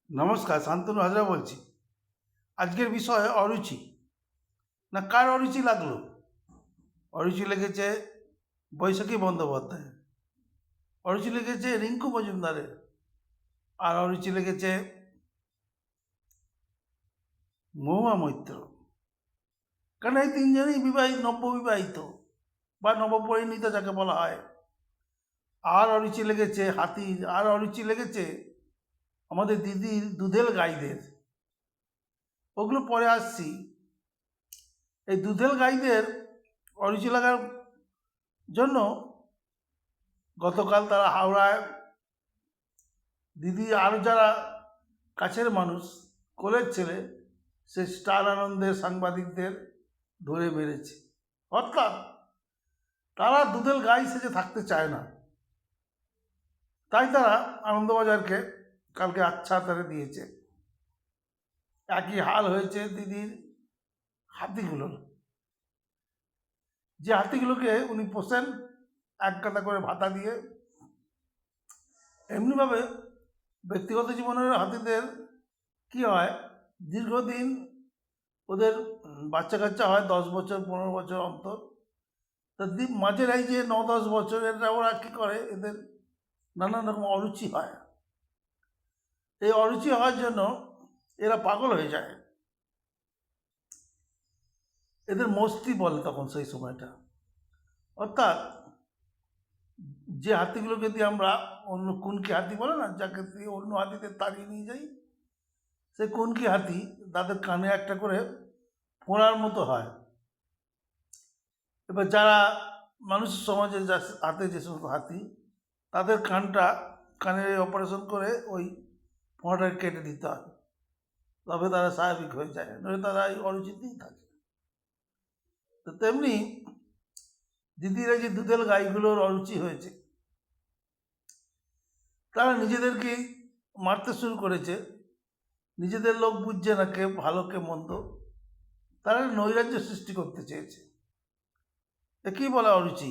নমস্কার, শান্তনু হাজরা বলছি। আজকের বিষয় অরুচি। না, কার অরুচি লাগলো? অরুচি লেগেছে বৈশাখী বন্দ্যোপাধ্যায়, অরুচি লেগেছে রিঙ্কু মজুমদারের, আর অরুচি লেগেছে মহুয়া মৈত্র। কারণ এই তিনজনই বিবাহিত, নব্যবিবাহিত বা নবপরিণীত যাকে বলা হয়। আর অরুচি লেগেছে হাতির, আর অরুচি লেগেছে আমাদের দিদির দুধেল গাইদের। ওগুলো পরে আসছি। এই দুধেল গাইদের অরুচি লাগার জন্য গতকাল তারা হাওড়ায় দিদি আরও যারা কাছের মানুষ, কোলের ছেলে, সে স্টার আনন্দের সাংবাদিকদের ধরে মেরেছে। অর্থাৎ তারা দুধেল গাই সেজে থাকতে চায় না, তাই তারা আনন্দবাজারকে কালকে আচ্ছা তারে দিয়েছে। একই হাল হয়েছে দিদির হাতিগুলোর। যে হাতিগুলোকে উনি পোষেন এক কাতা করে ভাতা দিয়ে, এমনিভাবে ব্যক্তিগত জীবনের হাতিদের কি হয়, দীর্ঘদিন ওদের বাচ্চা কাচ্চা হয় 10 বছর 15 বছর অন্তর। তা মাঝের এই যে 9-10 বছর এটা ওরা কী করে, এদের নানান রকম অরুচি হয়। এই অরুচি হওয়ার জন্য এরা পাগল হয়ে যায়। এদের মস্তি বলে তখন সেই সময়টা। অর্থাৎ যে হাতিগুলোকে দিয়ে আমরা অন্য কুনকি হাতি বলে না, যাকে দিয়ে অন্য হাতিতে তাড়িয়ে নিয়ে যাই, সেই কুনকি হাতি তাদের কানে একটা করে ফোঁড়ার মতো হয়। এবার যারা মানুষের সমাজে যা হাতে যে সমস্ত হাতি, তাদের কানের অপারেশন করে ওই ফোঁড়াটা কেটে দিতে হয়, তবে তারা স্বাভাবিক হয়ে যায়, নইলে তারা এই অরুচিতেই থাকে। তো তেমনি দিদিরা যে দুধেল গাইগুলোর অরুচি হয়েছে, তারা নিজেদেরকেই মারতে শুরু করেছে। নিজেদের লোক বুঝছে না কে ভালো কে মন্দ, তারা নৈরাজ্য সৃষ্টি করতে চেয়েছে। একেই বলা অরুচি।